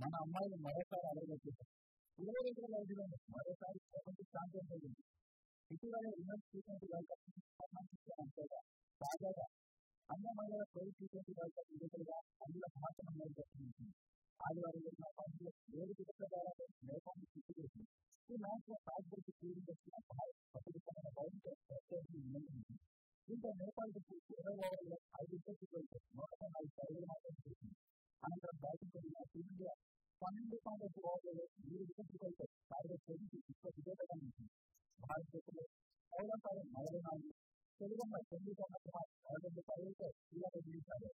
మన అమ్మాయిలు మరోసారి అడగొచ్చేశారు. 2025లో మరోసారి ప్రపంచ ఛాంపియన్ అయింది. ఇటీవల విమెన్స్ టీ20 వరల్డ్ కప్ అంతేగా తాజాగా అన్ని మహిళల తొలి టీ20 వరల్డ్ కప్ విజేతలుగా అందులో భారతమంది దర్శించింది. ఆదివారం జరిగిన మ్యాచ్లో 7 వికెట్ల ద్వారా నేపాల్ని చిక్కుచేసింది. ఈ మ్యాచ్లో టాస్ గెలిచి ఫీల్డింగ్ చేసిన భారత్ ప్రతిష్టమైన బౌలింగ్తో ప్రత్యర్థిని నియంత్రించింది. దీంతో నేపాల్ జట్టు 20 ఓవర్లలో 5 వికెట్లు కోల్పోయి 104 పరుగులు మాత్రమే చేసింది. అనంతరం బ్యాటింగ్ చేసిన టీమిండియా 12.5 ఓవర్లలో 3 వికెట్లు కోల్పోయి టార్గెట్ ఛేదించి విజేతగా నిలిచింది. భారత జట్టులో పౌలంపాడు 44, తెలుగమ్మ చంద్రబాబు కుమార్ 12 పరుగులతో కీలక నిలిచారు.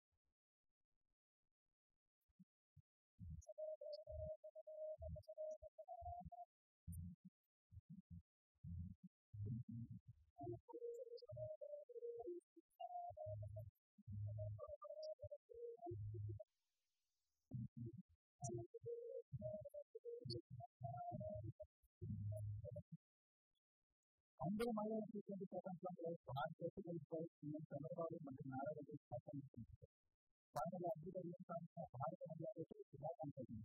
అందరూ మహిళల టీ20 ప్రపంచంలో భారత్ చేతి గెలిచిపోయి చంద్రబాబు మంత్రి నారా లోకేష్ ప్రశంసించారు. ఫైనల్ అద్భుత విజయం సాధించిన భారత మహిళలకు శుభాకాంక్షలు.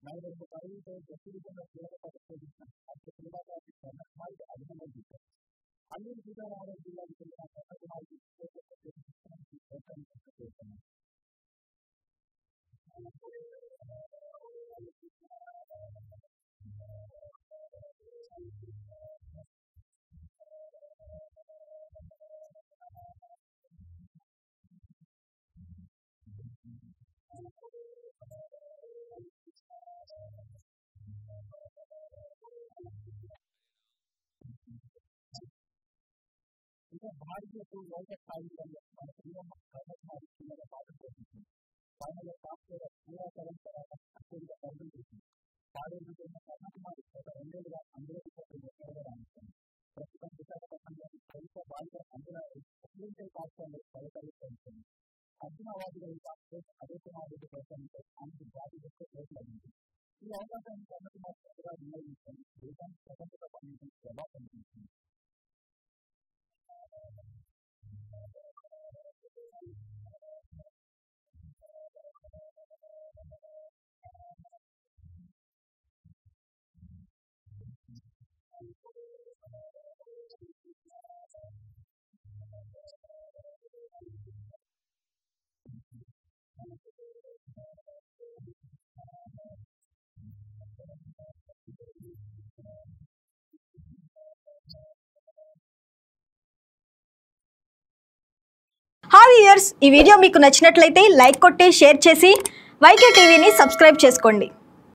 42 పరుగులతో జట్టు విజయంలో కీలక ప్రదర్శించిన అతి క్రీడాకారులు కన్నకుమారికి అభినందనలు చేశారు. అల్లూరి సీతారామరాజు జిల్లాకు చెందిన కన్నకుమారికి చేస్తున్నారు. ఇక భారతీయకు వరల్డ్ కప్ సాధించడంలో మన తెలుగమ్మ కన్నకుమారి కీలక పాత్ర పోషించింది. ఫైనల్లో టాప్ ప్లేయర్ క్రీడాకాలం తర్వాత అత్యధిక పరుగులు చేసింది. పాడేరు జరిగిన కన్నకుమారి గత 2 ఏళ్లుగా అందులో వికెట్లు రాణిస్తుంది. ప్రస్తుతం విశాఖపట్నంలోని ప్రభుత్వ బాలికల అంజనాలు ఒలింపిక్ పాఠశాలలో పదవులు సాధించింది. అర్జున అవార్డు గ్రహీత అదే కుమార్ రెడ్డి ప్రకటనతో ఆమెకు జాతీయ జట్టు చోటు లభించింది. ఈ అవకాశాన్ని కన్నకుమారి కొత్తగా వినియోగించుకొని దేశానికి ప్రపంచ కప్ అనేది జవాబు కనిపించింది. హాయ్ వ్యూయర్స్, ఈ వీడియో మీకు నచ్చినట్లయితే లైక్ కొట్టి షేర్ చేసి వైకే టీవీని సబ్స్క్రైబ్ చేసుకోండి.